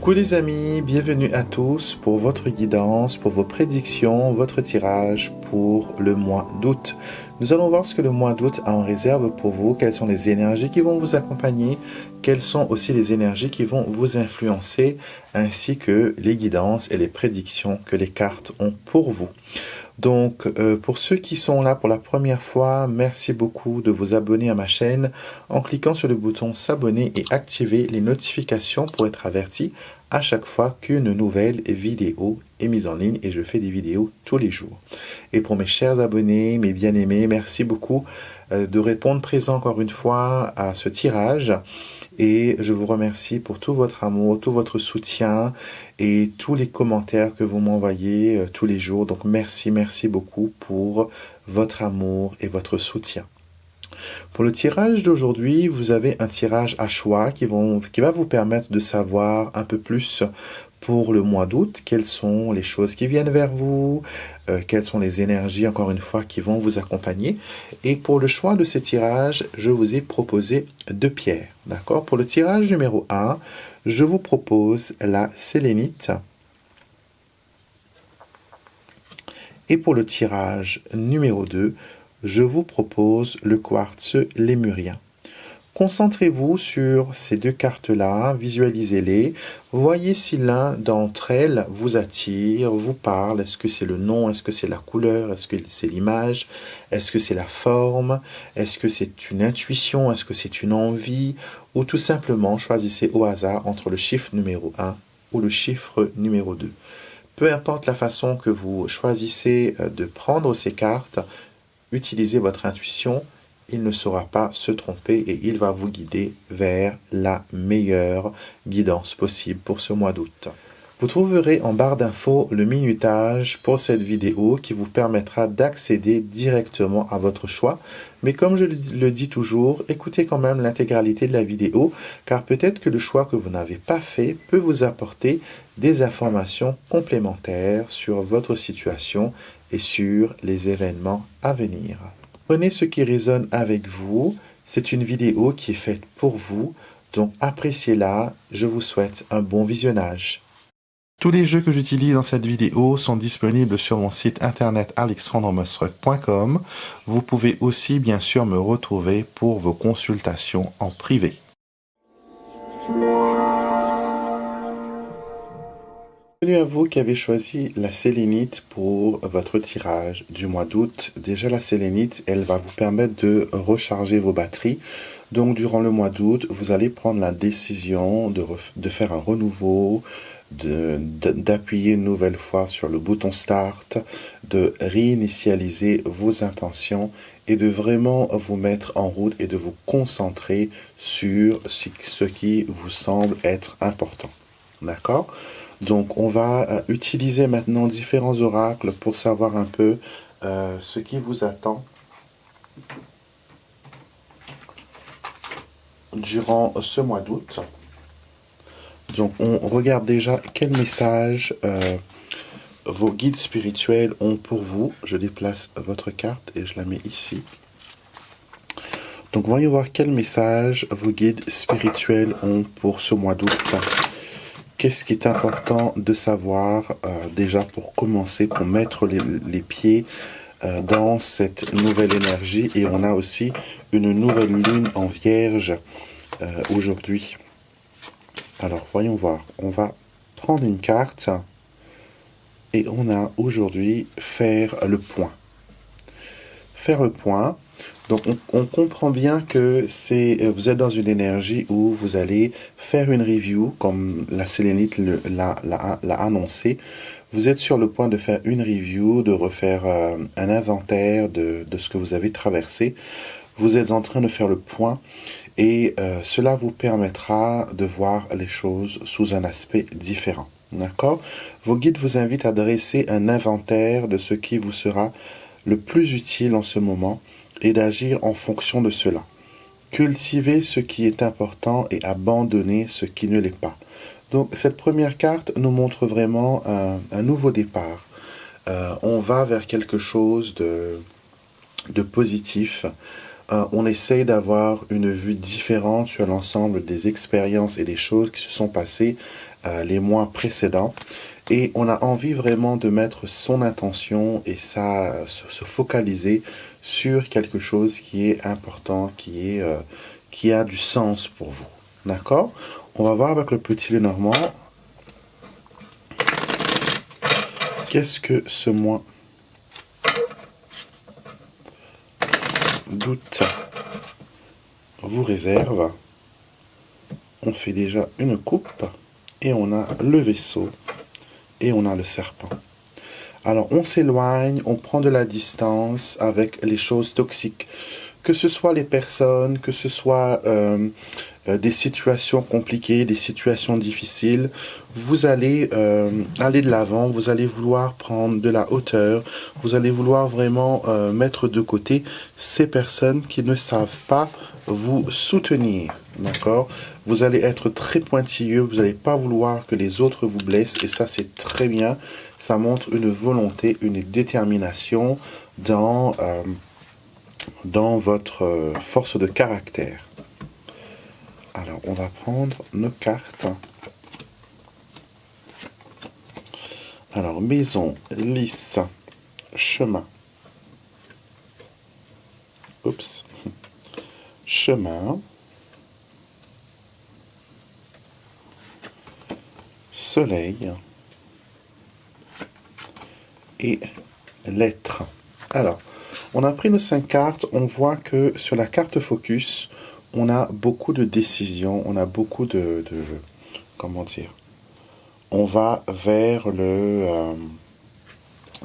Coucou les amis, bienvenue à tous pour votre guidance, pour vos prédictions, votre tirage pour le mois d'août. Nous allons voir ce que le mois d'août a en réserve pour vous, quelles sont les énergies qui vont vous accompagner, quelles sont aussi les énergies qui vont vous influencer, ainsi que les guidances et les prédictions que les cartes ont pour vous. Donc, pour ceux qui sont là pour la première fois, merci beaucoup de vous abonner à ma chaîne en cliquant sur le bouton s'abonner et activer les notifications pour être averti à chaque fois qu'une nouvelle vidéo est mise en ligne, et je fais des vidéos tous les jours. Et pour mes chers abonnés, mes bien-aimés, merci beaucoup de répondre présent encore une fois à ce tirage. Et je vous remercie pour tout votre amour, tout votre soutien et tous les commentaires que vous m'envoyez tous les jours. Donc merci beaucoup pour votre amour et votre soutien. Pour le tirage d'aujourd'hui, vous avez un tirage à choix qui va vous permettre de savoir un peu plus pour le mois d'août, quelles sont les choses qui viennent vers vous, quelles sont les énergies, encore une fois, qui vont vous accompagner. Et pour le choix de ces tirages, je vous ai proposé deux pierres. D'accord? Pour le tirage numéro 1, je vous propose la sélénite. Et pour le tirage numéro 2, je vous propose le quartz lémurien. Concentrez-vous sur ces deux cartes-là, visualisez-les, voyez si l'un d'entre elles vous attire, vous parle. Est-ce que c'est le nom, est-ce que c'est la couleur, est-ce que c'est l'image, est-ce que c'est la forme, est-ce que c'est une intuition, est-ce que c'est une envie, ou tout simplement choisissez au hasard entre le chiffre numéro 1 ou le chiffre numéro 2. Peu importe la façon que vous choisissez de prendre ces cartes, utilisez votre intuition. Il ne saura pas se tromper et il va vous guider vers la meilleure guidance possible pour ce mois d'août. Vous trouverez en barre d'infos le minutage pour cette vidéo qui vous permettra d'accéder directement à votre choix. Mais comme je le dis toujours, écoutez quand même l'intégralité de la vidéo, car peut-être que le choix que vous n'avez pas fait peut vous apporter des informations complémentaires sur votre situation et sur les événements à venir. Prenez ce qui résonne avec vous. C'est une vidéo qui est faite pour vous, donc appréciez-la. Je vous souhaite un bon visionnage. Tous les jeux que j'utilise dans cette vidéo sont disponibles sur mon site internet alexandremostruck.com. Vous pouvez aussi bien sûr me retrouver pour vos consultations en privé. Bienvenue à vous qui avez choisi la sélénite pour votre tirage du mois d'août. Déjà, la sélénite, elle va vous permettre de recharger vos batteries. Donc, durant le mois d'août, vous allez prendre la décision de faire un renouveau, d'appuyer une nouvelle fois sur le bouton Start, de réinitialiser vos intentions et de vraiment vous mettre en route et de vous concentrer sur ce qui vous semble être important. D'accord? Donc, on va utiliser maintenant différents oracles pour savoir un peu ce qui vous attend durant ce mois d'août. Donc, on regarde déjà quel message vos guides spirituels ont pour vous. Je déplace votre carte et je la mets ici. Donc, voyons voir quel message vos guides spirituels ont pour ce mois d'août. Qu'est-ce qui est important de savoir déjà pour commencer, pour mettre les pieds dans cette nouvelle énergie. Et on a aussi une nouvelle lune en Vierge aujourd'hui. Alors, voyons voir. On va prendre une carte et on a aujourd'hui faire le point. Faire le point. Donc, on comprend bien que vous êtes dans une énergie où vous allez faire une review, comme la sélénite l'a annoncé. Vous êtes sur le point de faire une review, de refaire un inventaire de ce que vous avez traversé. Vous êtes en train de faire le point et cela vous permettra de voir les choses sous un aspect différent. D'accord? Vos guides vous invitent à dresser un inventaire de ce qui vous sera le plus utile en ce moment et d'agir en fonction de cela. Cultivez ce qui est important et abandonnez ce qui ne l'est pas. Donc, cette première carte nous montre vraiment un nouveau départ. On va vers quelque chose de positif. On essaye d'avoir une vue différente sur l'ensemble des expériences et des choses qui se sont passées les mois précédents. Et on a envie vraiment de mettre son intention et se focaliser sur quelque chose qui est important, qui a du sens pour vous. D'accord? On va voir avec le petit Lenormand. Qu'est-ce que ce mois d'août vous réserve? On fait déjà une coupe et on a le vaisseau et on a le serpent. Alors on s'éloigne, on prend de la distance avec les choses toxiques, que ce soit les personnes, que ce soit des situations compliquées, des situations difficiles. Vous allez aller de l'avant, vous allez vouloir prendre de la hauteur, vous allez vouloir vraiment mettre de côté ces personnes qui ne savent pas vous soutenir, d'accord? Vous allez être très pointilleux, vous n'allez pas vouloir que les autres vous blessent, et ça c'est très bien, ça montre une volonté, une détermination dans votre force de caractère. Alors, on va prendre nos cartes. Alors, maison, lys, chemin. Oups. Chemin. Soleil. Et lettres. Alors, on a pris nos 5 cartes. On voit que sur la carte focus, on a beaucoup de décisions. On a beaucoup comment dire? On va vers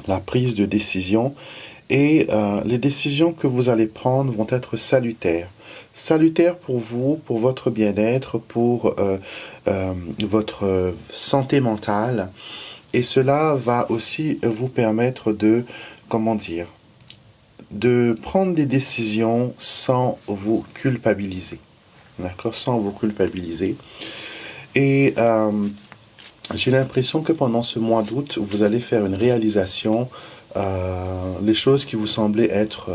la prise de décision. Et les décisions que vous allez prendre vont être salutaires. Salutaires pour vous, pour votre bien-être, pour votre santé mentale. Et cela va aussi vous permettre de, comment dire, de prendre des décisions sans vous culpabiliser. D'accord? Sans vous culpabiliser. Et j'ai l'impression que pendant ce mois d'août, vous allez faire une réalisation. Les choses qui vous semblaient être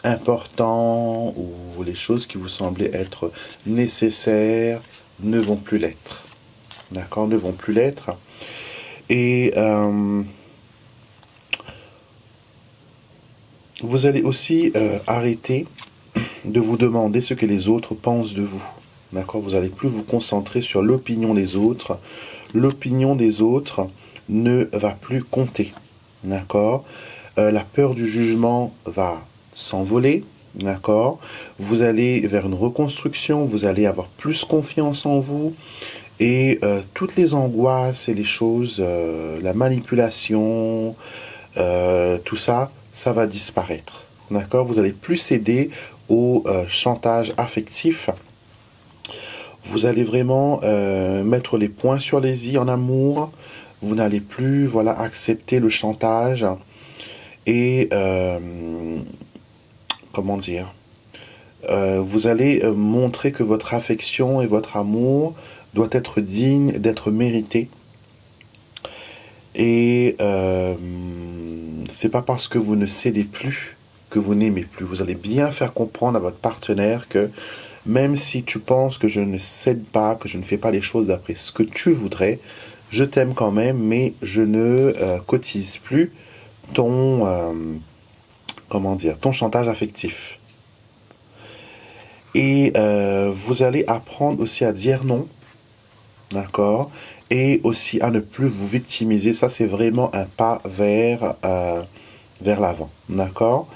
importantes ou les choses qui vous semblaient être nécessaires ne vont plus l'être. D'accord? Ne vont plus l'être. Et vous allez aussi arrêter de vous demander ce que les autres pensent de vous. D'accord? Vous n'allez plus vous concentrer sur l'opinion des autres. L'opinion des autres ne va plus compter. D'accord? La peur du jugement va s'envoler. D'accord? Vous allez vers une reconstruction. Vous allez avoir plus confiance en vous. Et toutes les angoisses et les choses, la manipulation, tout ça, ça va disparaître. D'accord? Vous allez plus céder au chantage affectif. Vous allez vraiment mettre les points sur les i en amour. Vous n'allez plus, voilà, accepter le chantage. Et comment dire? Vous allez montrer que votre affection et votre amour doit être digne d'être mérité. Et c'est pas parce que vous ne cédez plus que vous n'aimez plus. Vous allez bien faire comprendre à votre partenaire que même si tu penses que je ne cède pas, que je ne fais pas les choses d'après ce que tu voudrais, je t'aime quand même, mais je ne cotise plus ton comment dire, ton chantage affectif. Et vous allez apprendre aussi à dire non. D'accord? Et aussi à ne plus vous victimiser. Ça, c'est vraiment un pas vers l'avant. D'accord?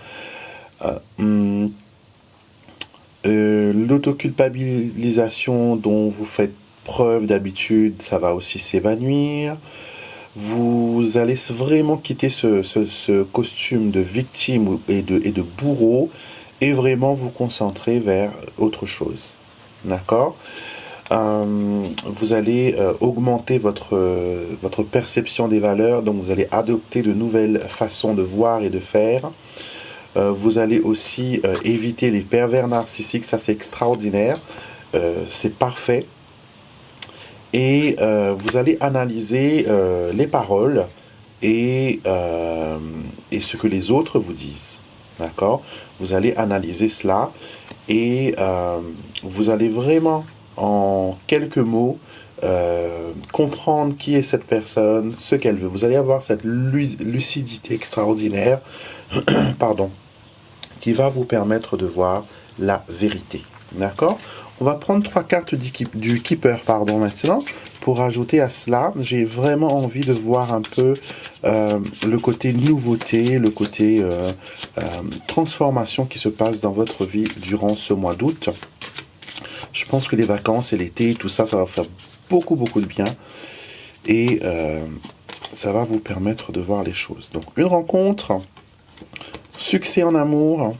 L'autoculpabilisation dont vous faites preuve d'habitude, ça va aussi s'évanouir. Vous allez vraiment quitter ce costume de victime et de bourreau et vraiment vous concentrer vers autre chose. D'accord? Vous allez augmenter votre perception des valeurs, donc vous allez adopter de nouvelles façons de voir et de faire. Vous allez aussi éviter les pervers narcissiques, ça c'est extraordinaire, c'est parfait. Et vous allez analyser les paroles et ce que les autres vous disent. D'accord? Vous allez analyser cela et vous allez vraiment, en quelques mots, comprendre qui est cette personne, ce qu'elle veut. Vous allez avoir cette lucidité extraordinaire, pardon, qui va vous permettre de voir la vérité. D'accord? On va prendre 3 cartes du Keeper, pardon, maintenant. Pour ajouter à cela, j'ai vraiment envie de voir un peu le côté nouveauté, le côté transformation qui se passe dans votre vie durant ce mois d'août. Je pense que les vacances et l'été, tout ça, ça va faire beaucoup de bien. Et ça va vous permettre de voir les choses. Donc, une rencontre, succès en amour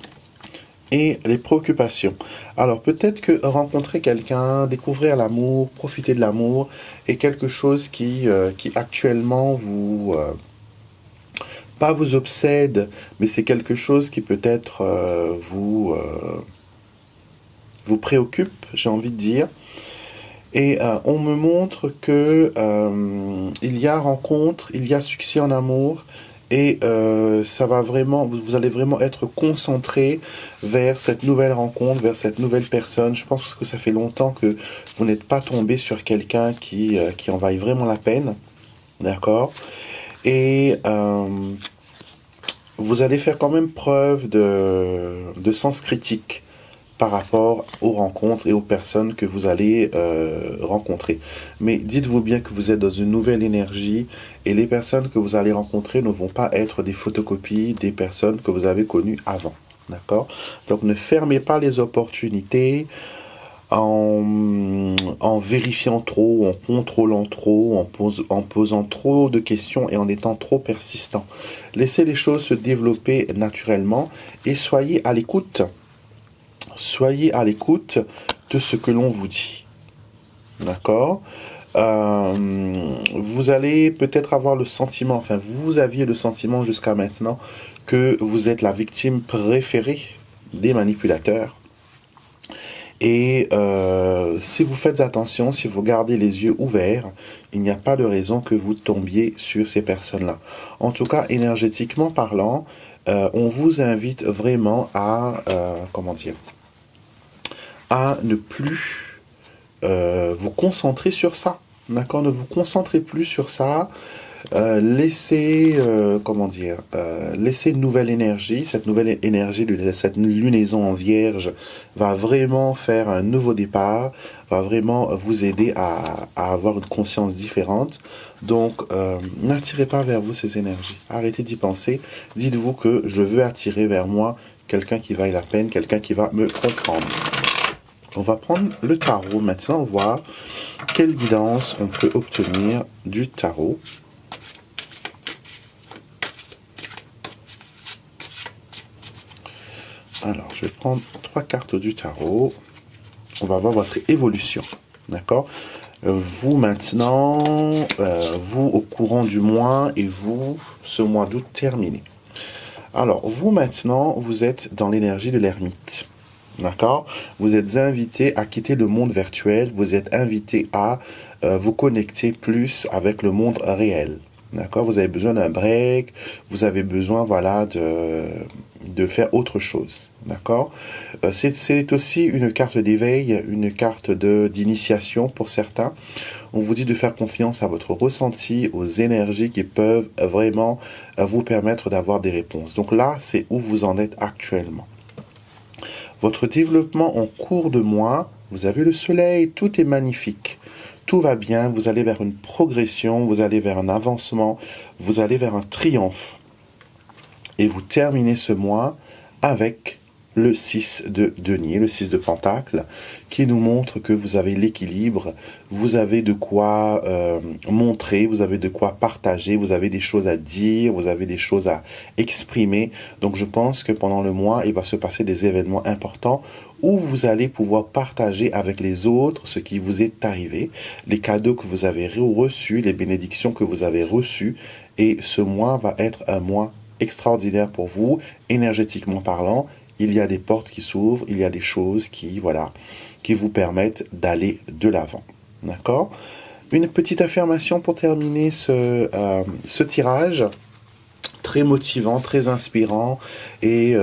et les préoccupations. Alors, peut-être que rencontrer quelqu'un, découvrir l'amour, profiter de l'amour est quelque chose qui actuellement vous... pas vous obsède, mais c'est quelque chose qui peut-être vous préoccupe, j'ai envie de dire. Et on me montre que il y a rencontre, il y a succès en amour, et ça va vraiment, vous allez vraiment être concentré vers cette nouvelle rencontre, vers cette nouvelle personne. Je pense que ça fait longtemps que vous n'êtes pas tombé sur quelqu'un qui en vaille vraiment la peine, d'accord? Et vous allez faire quand même preuve de sens critique par rapport aux rencontres et aux personnes que vous allez rencontrer. Mais dites-vous bien que vous êtes dans une nouvelle énergie et les personnes que vous allez rencontrer ne vont pas être des photocopies des personnes que vous avez connues avant. D'accord? Donc ne fermez pas les opportunités en vérifiant trop, en contrôlant trop, en posant trop de questions et en étant trop persistant. Laissez les choses se développer naturellement et soyez à l'écoute. Soyez à l'écoute de ce que l'on vous dit. D'accord? Vous allez peut-être avoir le sentiment, enfin vous aviez le sentiment jusqu'à maintenant que vous êtes la victime préférée des manipulateurs. Et si vous faites attention, si vous gardez les yeux ouverts, il n'y a pas de raison que vous tombiez sur ces personnes-là. En tout cas, énergétiquement parlant, on vous invite vraiment à, comment dire, à ne plus vous concentrer sur ça. D'accord? Ne vous concentrez plus sur ça. Laissez, comment dire, laissez une nouvelle énergie. Cette nouvelle énergie de cette lunaison en vierge va vraiment faire un nouveau départ, va vraiment vous aider à avoir une conscience différente. Donc, n'attirez pas vers vous ces énergies. Arrêtez d'y penser. Dites-vous que je veux attirer vers moi quelqu'un qui vaille la peine, quelqu'un qui va me comprendre. On va prendre le tarot maintenant, voir quelle guidance on peut obtenir du tarot. Alors, je vais prendre 3 cartes du tarot. On va voir votre évolution, d'accord? Vous maintenant, vous au courant du mois et vous, ce mois d'août terminé. Alors, vous maintenant, vous êtes dans l'énergie de l'ermite. D'accord? Vous êtes invité à quitter le monde virtuel, vous êtes invité à vous connecter plus avec le monde réel. D'accord? Vous avez besoin d'un break, vous avez besoin, voilà, de faire autre chose. D'accord? C'est aussi une carte d'éveil, une carte d'initiation pour certains. On vous dit de faire confiance à votre ressenti, aux énergies qui peuvent vraiment vous permettre d'avoir des réponses. Donc là, c'est où vous en êtes actuellement. Votre développement en cours de mois, vous avez le soleil, tout est magnifique. Tout va bien, vous allez vers une progression, vous allez vers un avancement, vous allez vers un triomphe. Et vous terminez ce mois avec le 6 de denier, le 6 de pentacle, qui nous montre que vous avez l'équilibre, vous avez de quoi montrer, vous avez de quoi partager, vous avez des choses à dire, vous avez des choses à exprimer. Donc je pense que pendant le mois, il va se passer des événements importants où vous allez pouvoir partager avec les autres ce qui vous est arrivé, les cadeaux que vous avez reçus, les bénédictions que vous avez reçues. Et ce mois va être un mois extraordinaire pour vous, énergétiquement parlant. Il y a des portes qui s'ouvrent, il y a des choses qui, voilà, qui vous permettent d'aller de l'avant. D'accord? Une petite affirmation pour terminer ce tirage, très motivant, très inspirant, et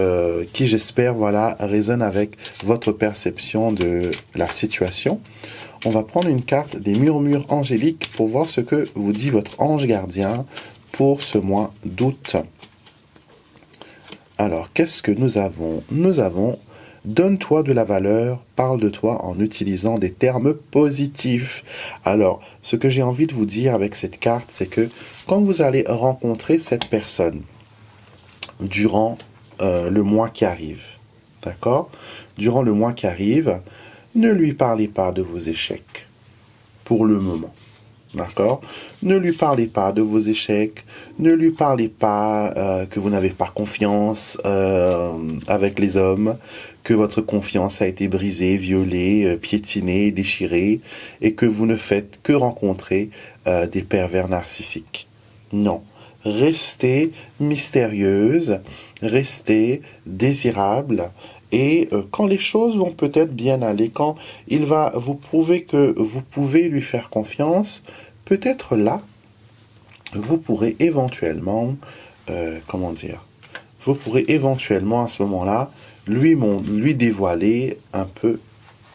qui, j'espère, voilà, résonne avec votre perception de la situation. on va prendre une carte des murmures angéliques pour voir ce que vous dit votre ange gardien pour ce mois d'août. Alors, qu'est-ce que nous avons? Nous avons « Donne-toi de la valeur, parle de toi en utilisant des termes positifs ». Alors, ce que j'ai envie de vous dire avec cette carte, c'est que quand vous allez rencontrer cette personne durant le mois qui arrive, d'accord? Durant le mois qui arrive, ne lui parlez pas de vos échecs pour le moment. D'accord? Ne lui parlez pas de vos échecs, ne lui parlez pas que vous n'avez pas confiance avec les hommes, que votre confiance a été brisée, violée, piétinée, déchirée, et que vous ne faites que rencontrer des pervers narcissiques. Non. Restez mystérieuse, restez désirable, et quand les choses vont peut-être bien aller, quand il va vous prouver que vous pouvez lui faire confiance, peut-être là, vous pourrez éventuellement, vous pourrez éventuellement à ce moment-là, lui dévoiler un peu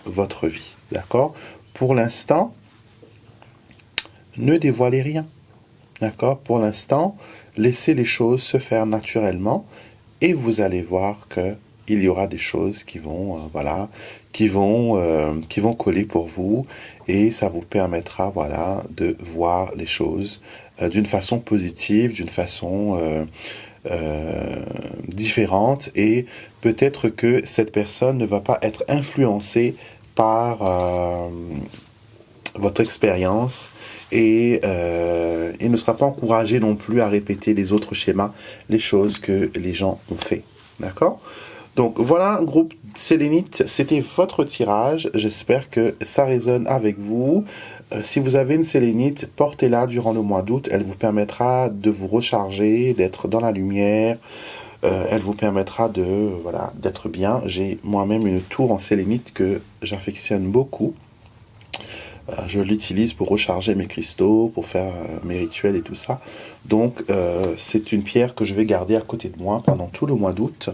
votre vie, d'accord? Pour l'instant, ne dévoilez rien, d'accord? Pour l'instant, laissez les choses se faire naturellement, et vous allez voir que il y aura des choses qui vont, qui vont coller pour vous, et ça vous permettra, de voir les choses d'une façon positive, d'une façon différente, et peut-être que cette personne ne va pas être influencée par votre expérience et ne sera pas encouragée non plus à répéter les autres schémas, les choses que les gens ont fait. D'accord? Donc voilà, groupe Sélénite, c'était votre tirage. J'espère que ça résonne avec vous. Si vous avez une sélénite, portez-la durant le mois d'août. Elle vous permettra de vous recharger, d'être dans la lumière. Elle vous permettra d'être bien. J'ai moi-même une tour en sélénite que j'affectionne beaucoup. Je l'utilise pour recharger mes cristaux, pour faire mes rituels et tout ça. Donc c'est une pierre que je vais garder à côté de moi pendant tout le mois d'août,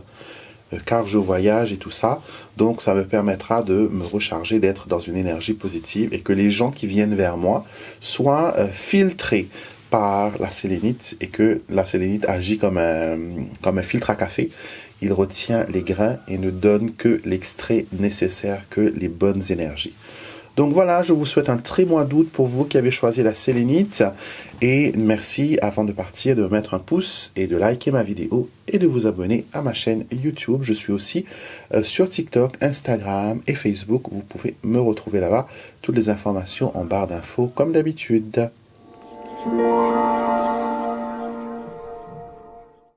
car je voyage et tout ça. Donc ça me permettra de me recharger, d'être dans une énergie positive, et que les gens qui viennent vers moi soient filtrés par la sélénite, et que la sélénite agit comme un filtre à café. Il retient les grains et ne donne que l'extrait nécessaire, que les bonnes énergies. Donc voilà, je vous souhaite un très mois d'août pour vous qui avez choisi la sélénite. Et merci, avant de partir, de mettre un pouce et de liker ma vidéo et de vous abonner à ma chaîne YouTube. Je suis aussi sur TikTok, Instagram et Facebook. Vous pouvez me retrouver là-bas. Toutes les informations en barre d'infos comme d'habitude.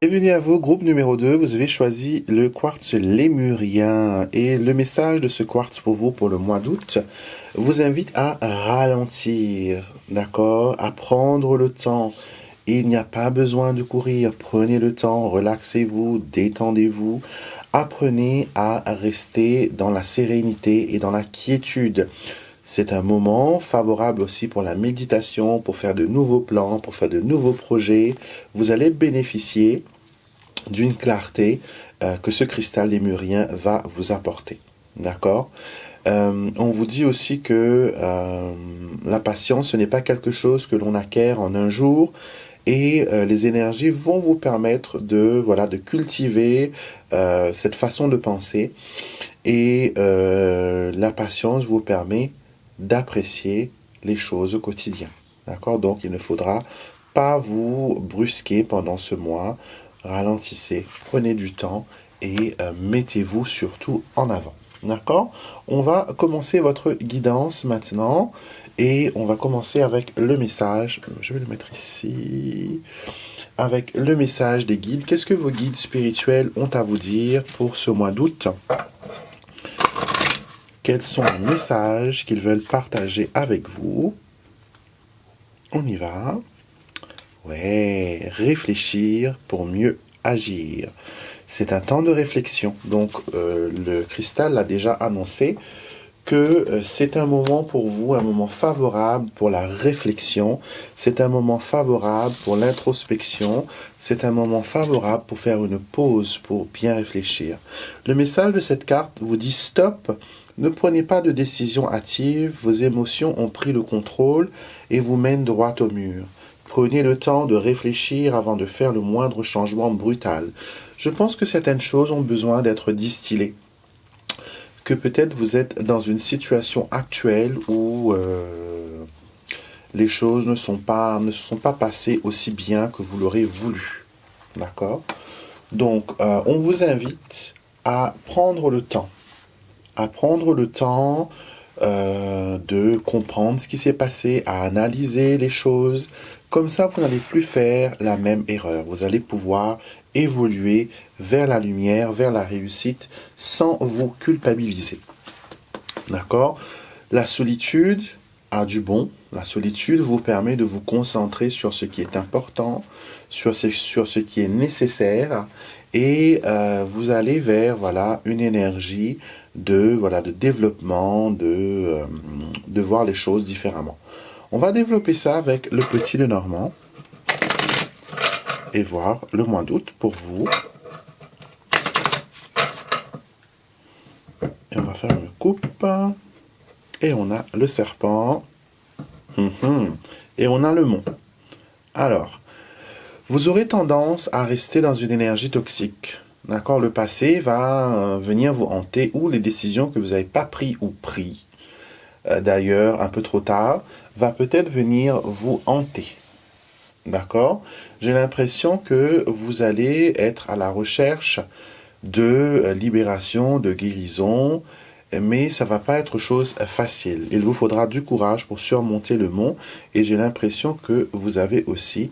Bienvenue à vous, groupe numéro 2, vous avez choisi le quartz lémurien, et le message de ce quartz pour vous pour le mois d'août vous invite à ralentir, d'accord, à prendre le temps. Il n'y a pas besoin de courir, prenez le temps, relaxez-vous, détendez-vous, apprenez à rester dans la sérénité et dans la quiétude. C'est un moment favorable aussi pour la méditation, pour faire de nouveaux plans, pour faire de nouveaux projets. Vous allez bénéficier d'une clarté que ce cristal lémurien va vous apporter. D'accord? On vous dit aussi que la patience, ce n'est pas quelque chose que l'on acquiert en un jour, et les énergies vont vous permettre de cultiver cette façon de penser, et la patience vous permet d'apprécier les choses au quotidien. D'accord? Donc il ne faudra pas vous brusquer pendant ce mois. Ralentissez, prenez du temps et mettez-vous surtout en avant. D'accord? On va commencer votre guidance maintenant, et on va commencer avec le message. Je vais le mettre ici. Avec le message des guides. Qu'est-ce que vos guides spirituels ont à vous dire pour ce mois d'août? Quels sont les messages qu'ils veulent partager avec vous? On y va. Ouais, réfléchir pour mieux agir. C'est un temps de réflexion. Donc, le cristal l'a déjà annoncé que c'est un moment pour vous, un moment favorable pour la réflexion. C'est un moment favorable pour l'introspection. C'est un moment favorable pour faire une pause, pour bien réfléchir. Le message de cette carte vous dit stop, Ne prenez pas de décision hâtive, vos émotions ont pris le contrôle et vous mènent droit au mur. Prenez le temps de réfléchir avant de faire le moindre changement brutal. Je pense que certaines choses ont besoin d'être distillées. Que peut-être vous êtes dans une situation actuelle où les choses ne se sont pas passées aussi bien que vous l'aurez voulu. D'accord? Donc, on vous invite à prendre le temps. De comprendre ce qui s'est passé, à analyser les choses. Comme ça, vous n'allez plus faire la même erreur. Vous allez pouvoir évoluer vers la lumière, vers la réussite, sans vous culpabiliser. D'accord? La solitude a du bon. La solitude vous permet de vous concentrer sur ce qui est important, sur ce qui est nécessaire, et vous allez vers une énergie de développement, de voir les choses différemment. On va développer ça avec le petit Lenormand et voir le mois d'août pour vous. Et on va faire une coupe. Et on a le serpent. Et on a le mont. Alors, vous aurez tendance à rester dans une énergie toxique. D'accord? Le passé va venir vous hanter, ou les décisions que vous n'avez pas prises ou pris, d'ailleurs un peu trop tard, va peut-être venir vous hanter. D'accord? J'ai l'impression que vous allez être à la recherche de libération, de guérison, mais ça va pas être chose facile. Il vous faudra du courage pour surmonter le mont, et j'ai l'impression que vous avez aussi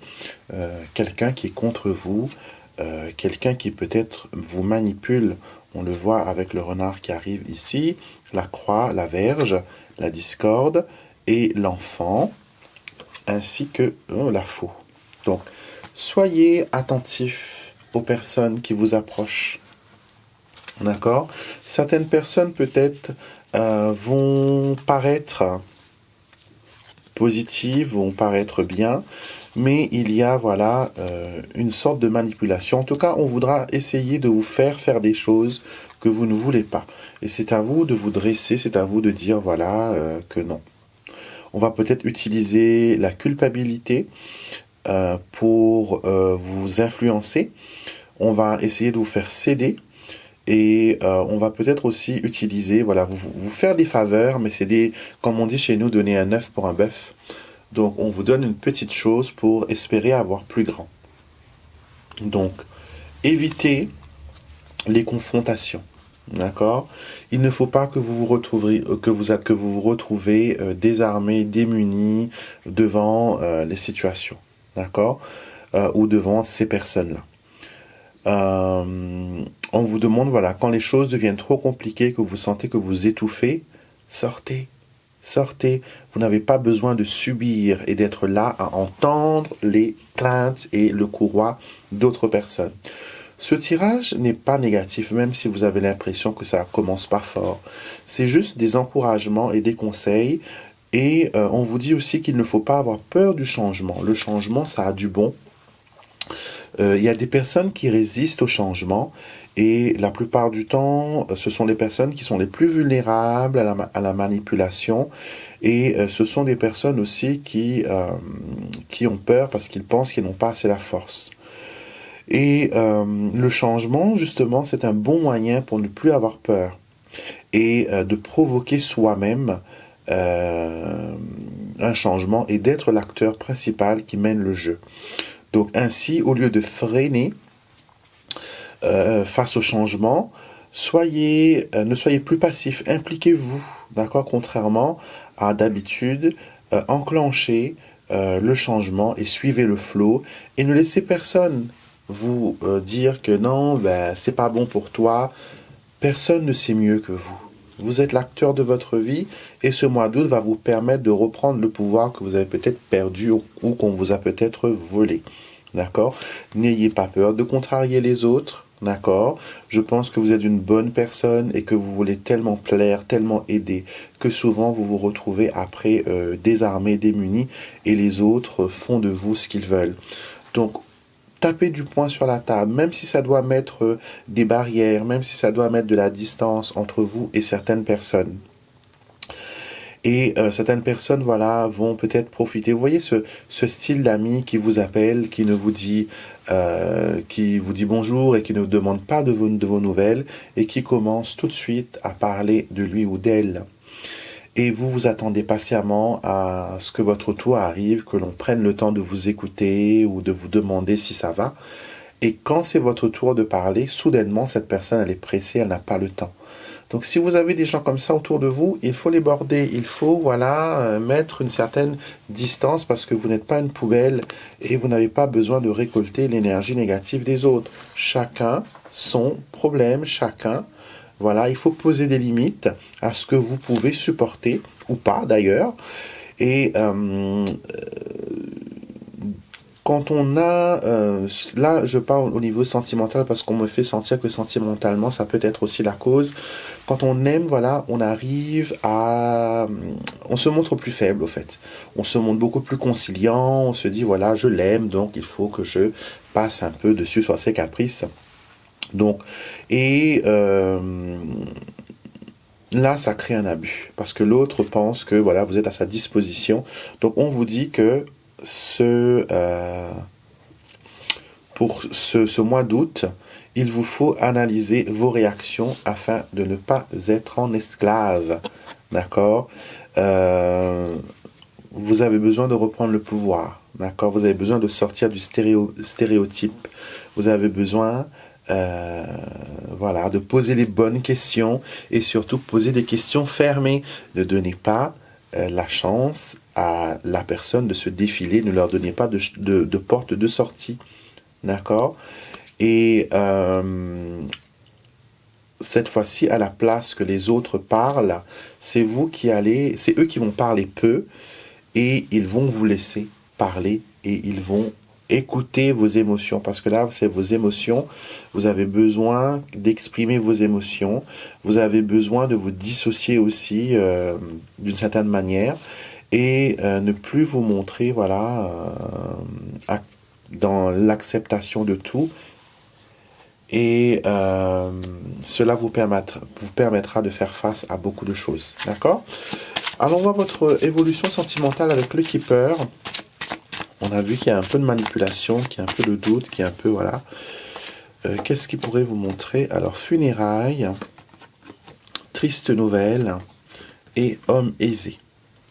quelqu'un qui est contre vous, quelqu'un qui peut-être vous manipule. On le voit avec le renard qui arrive ici, la croix, la verge, la discorde et l'enfant, ainsi que la faux. Donc, soyez attentifs aux personnes qui vous approchent. D'accord? Certaines personnes peut-être vont paraître positives, vont paraître bien, mais il y a une sorte de manipulation. En tout cas, on voudra essayer de vous faire des choses que vous ne voulez pas. Et c'est à vous de vous dresser, c'est à vous de dire que non. On va peut-être utiliser la culpabilité pour vous influencer. On va essayer de vous faire céder. Et on va peut-être aussi utiliser, vous faire des faveurs, mais c'est comme on dit chez nous, donner un œuf pour un bœuf. Donc on vous donne une petite chose pour espérer avoir plus grand. Donc, évitez les confrontations. D'accord? Il ne faut pas que vous vous retrouvez désarmé, démuni devant les situations. D'accord? Ou devant ces personnes-là. On vous demande, quand les choses deviennent trop compliquées, que vous sentez que vous étouffez, sortez. Vous n'avez pas besoin de subir et d'être là à entendre les plaintes et le courroie d'autres personnes. Ce tirage n'est pas négatif, même si vous avez l'impression que ça commence pas fort. C'est juste des encouragements et des conseils. Et on vous dit aussi qu'il ne faut pas avoir peur du changement. Le changement, ça a du bon. Il y a des personnes qui résistent au changement, et la plupart du temps, ce sont les personnes qui sont les plus vulnérables à la manipulation, et ce sont des personnes aussi qui ont peur parce qu'ils pensent qu'ils n'ont pas assez la force. Et le changement, justement, c'est un bon moyen pour ne plus avoir peur et de provoquer soi-même un changement et d'être l'acteur principal qui mène le jeu. Donc ainsi, au lieu de freiner face au changement, ne soyez plus passif, impliquez-vous, d'accord, contrairement à d'habitude, enclenchez le changement et suivez le flow, et ne laissez personne vous dire que non, c'est pas bon pour toi. Personne ne sait mieux que vous. Vous êtes l'acteur de votre vie, et ce mois d'août va vous permettre de reprendre le pouvoir que vous avez peut-être perdu ou qu'on vous a peut-être volé. D'accord? N'ayez pas peur de contrarier les autres. D'accord? Je pense que vous êtes une bonne personne et que vous voulez tellement plaire, tellement aider, que souvent vous vous retrouvez après désarmé, démuni, et les autres font de vous ce qu'ils veulent. Donc, tapez du poing sur la table, même si ça doit mettre des barrières, même si ça doit mettre de la distance entre vous et certaines personnes. Et certaines personnes, voilà, vont peut-être profiter. Vous voyez ce style d'ami qui vous appelle, qui ne vous dit, qui vous dit bonjour et qui ne vous demande pas de vos nouvelles et qui commence tout de suite à parler de lui ou d'elle. Et vous vous attendez patiemment à ce que votre tour arrive, que l'on prenne le temps de vous écouter ou de vous demander si ça va. Et quand c'est votre tour de parler, soudainement, cette personne, elle est pressée, elle n'a pas le temps. Donc si vous avez des gens comme ça autour de vous, il faut les border, il faut voilà mettre une certaine distance parce que vous n'êtes pas une poubelle et vous n'avez pas besoin de récolter l'énergie négative des autres. Chacun son problème, chacun, voilà, il faut poser des limites à ce que vous pouvez supporter ou pas d'ailleurs. Et quand on a, là je parle au niveau sentimental parce qu'on me fait sentir que sentimentalement ça peut être aussi la cause. Quand on aime, voilà, on arrive à, on se montre plus faible au fait. On se montre beaucoup plus conciliant, on se dit voilà je l'aime donc il faut que je passe un peu dessus sur ses caprices. Donc, et là ça crée un abus parce que l'autre pense que voilà vous êtes à sa disposition. Donc on vous dit que pour ce mois d'août, il vous faut analyser vos réactions afin de ne pas être en esclave. D'accord Vous avez besoin de reprendre le pouvoir. D'accord Vous avez besoin de sortir du stéréotype. Vous avez besoin voilà, de poser les bonnes questions et surtout poser des questions fermées. Ne donnez pas la chance à la personne de se défiler, ne leur donnez pas de porte de sortie, d'accord? Et cette fois-ci, à la place que les autres parlent, c'est vous qui allez, c'est eux qui vont parler peu et ils vont vous laisser parler et ils vont écouter vos émotions parce que là, c'est vos émotions. Vous avez besoin d'exprimer vos émotions. Vous avez besoin de vous dissocier aussi d'une certaine manière et ne plus vous montrer, voilà, dans l'acceptation de tout. Et cela vous permettra de faire face à beaucoup de choses. D'accord? Alors, on voit votre évolution sentimentale avec le Keeper. On a vu qu'il y a un peu de manipulation, qu'il y a un peu de doute, qu'il y a un peu, voilà. Qu'est-ce qui pourrait vous montrer? Alors, funérailles, triste nouvelle et homme aisé.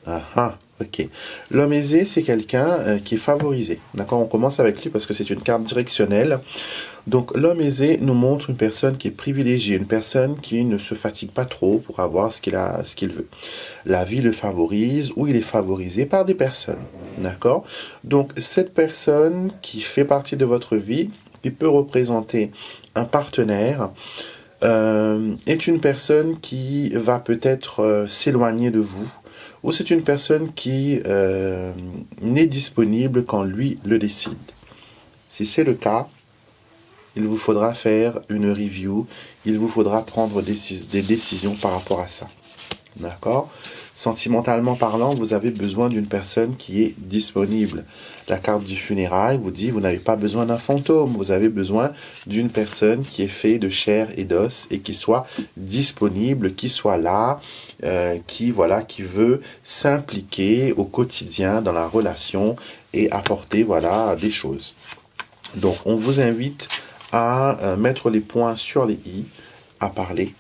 Ah ah, ok. L'homme aisé, c'est quelqu'un qui est favorisé. D'accord? On commence avec lui parce que c'est une carte directionnelle. Donc, l'homme aisé nous montre une personne qui est privilégiée, une personne qui ne se fatigue pas trop pour avoir ce qu'il veut. La vie le favorise ou il est favorisé par des personnes. D'accord? Donc, cette personne qui fait partie de votre vie, qui peut représenter un partenaire, est une personne qui va peut-être s'éloigner de vous, ou c'est une personne qui n'est disponible quand lui le décide. Si c'est le cas, il vous faudra faire une review, il vous faudra prendre des décisions par rapport à ça. D'accord? Sentimentalement parlant, vous avez besoin d'une personne qui est disponible. La carte du funérail vous dit, vous n'avez pas besoin d'un fantôme, vous avez besoin d'une personne qui est faite de chair et d'os et qui soit disponible, qui soit là, qui veut s'impliquer au quotidien dans la relation et apporter, voilà, des choses. Donc, on vous invite à mettre les points sur les i, à parler,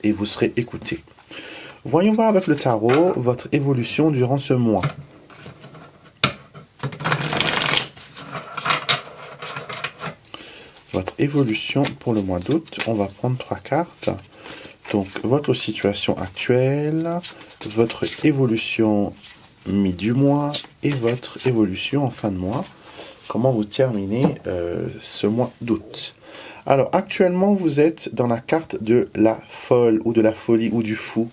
et vous serez écouté. Voyons voir avec le tarot votre évolution durant ce mois. Votre évolution pour le mois d'août, on va prendre 3 cartes. Donc, votre situation actuelle, votre évolution mi du mois et votre évolution en fin de mois. Comment vous terminez ce mois d'août. Alors, actuellement, vous êtes dans la carte de la folle ou de la folie ou du fou.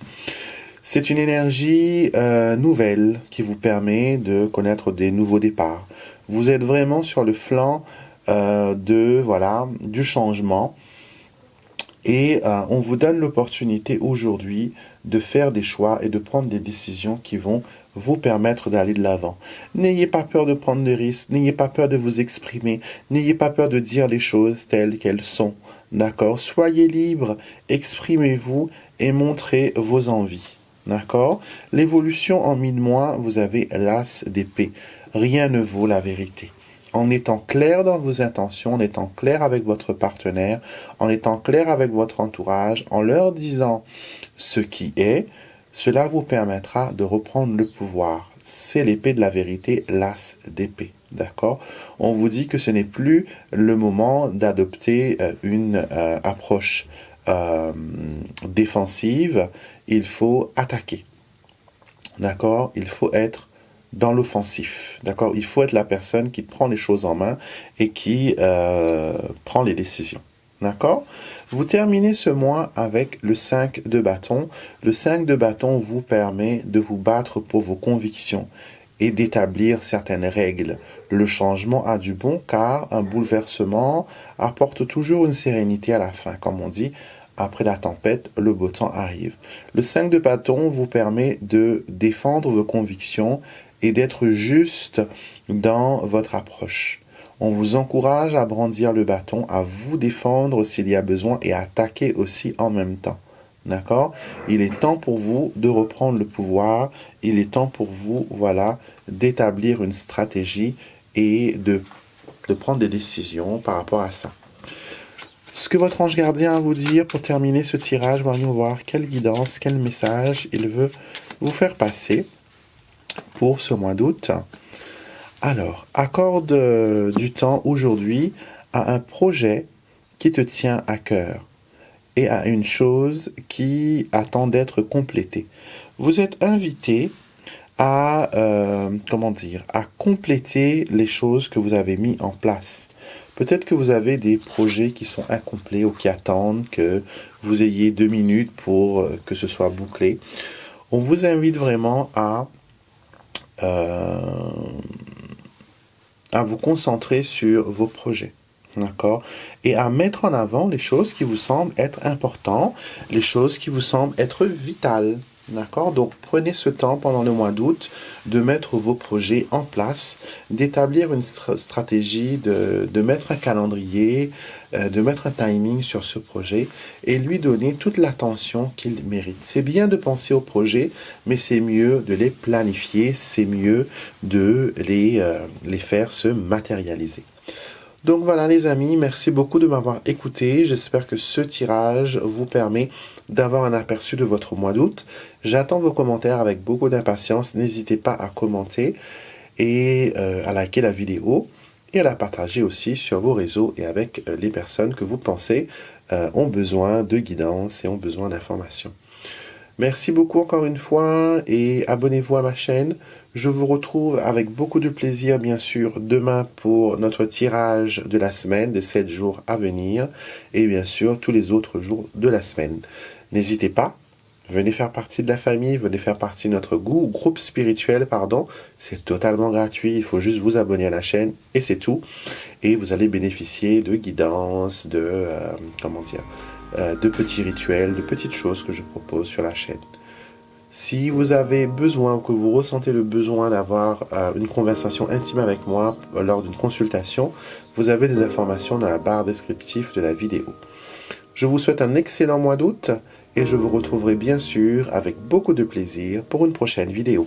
C'est une énergie nouvelle qui vous permet de connaître des nouveaux départs. Vous êtes vraiment sur le flanc du changement. Et on vous donne l'opportunité aujourd'hui de faire des choix et de prendre des décisions qui vont vous permettre d'aller de l'avant. N'ayez pas peur de prendre des risques, n'ayez pas peur de vous exprimer, n'ayez pas peur de dire les choses telles qu'elles sont. D'accord? Soyez libre, exprimez-vous et montrez vos envies. D'accord? L'évolution en 1000 mois, vous avez l'as d'épée. Rien ne vaut la vérité. En étant clair dans vos intentions, en étant clair avec votre partenaire, en étant clair avec votre entourage, en leur disant ce qui est, cela vous permettra de reprendre le pouvoir. C'est l'épée de la vérité, l'as d'épée. D'accord? On vous dit que ce n'est plus le moment d'adopter une approche défensive, il faut attaquer. D'accord? Il faut être dans l'offensif. D'accord? Il faut être la personne qui prend les choses en main et qui prend les décisions. D'accord? Vous terminez ce mois avec le 5 de bâton. Le 5 de bâton vous permet de vous battre pour vos convictions et d'établir certaines règles. Le changement a du bon car un bouleversement apporte toujours une sérénité à la fin. Comme on dit, après la tempête, le beau temps arrive. Le 5 de bâton vous permet de défendre vos convictions et d'être juste dans votre approche. On vous encourage à brandir le bâton, à vous défendre s'il y a besoin et à attaquer aussi en même temps. D'accord? Il est temps pour vous de reprendre le pouvoir. Il est temps pour vous, voilà, d'établir une stratégie et de prendre des décisions par rapport à ça. Ce que votre ange gardien a à vous dire pour terminer ce tirage, voyons voir quelle guidance, quel message il veut vous faire passer pour ce mois d'août. Alors, accorde du temps aujourd'hui à un projet qui te tient à cœur et à une chose qui attend d'être complétée. Vous êtes invité à, à compléter les choses que vous avez mis en place. Peut-être que vous avez des projets qui sont incomplets ou qui attendent que vous ayez 2 minutes pour que ce soit bouclé. On vous invite vraiment à vous concentrer sur vos projets. D'accord? Et à mettre en avant les choses qui vous semblent être importantes, les choses qui vous semblent être vitales. D'accord? Donc prenez ce temps pendant le mois d'août de mettre vos projets en place, d'établir une stratégie, de mettre un calendrier, de mettre un timing sur ce projet et lui donner toute l'attention qu'il mérite. C'est bien de penser aux projets, mais c'est mieux de les planifier, c'est mieux de les faire se matérialiser. Donc voilà les amis, merci beaucoup de m'avoir écouté. J'espère que ce tirage vous permet d'avoir un aperçu de votre mois d'août. J'attends vos commentaires avec beaucoup d'impatience. N'hésitez pas à commenter et à liker la vidéo et à la partager aussi sur vos réseaux et avec les personnes que vous pensez ont besoin de guidance et ont besoin d'informations. Merci beaucoup encore une fois et abonnez-vous à ma chaîne. Je vous retrouve avec beaucoup de plaisir, bien sûr, demain pour notre tirage de la semaine, des 7 jours à venir, et bien sûr, tous les autres jours de la semaine. N'hésitez pas, venez faire partie de la famille, venez faire partie de notre groupe spirituel, pardon. C'est totalement gratuit, il faut juste vous abonner à la chaîne, et c'est tout. Et vous allez bénéficier de guidance, de petits rituels, de petites choses que je propose sur la chaîne. Si vous avez besoin ou que vous ressentez le besoin d'avoir une conversation intime avec moi lors d'une consultation, vous avez des informations dans la barre descriptive de la vidéo. Je vous souhaite un excellent mois d'août et je vous retrouverai bien sûr avec beaucoup de plaisir pour une prochaine vidéo.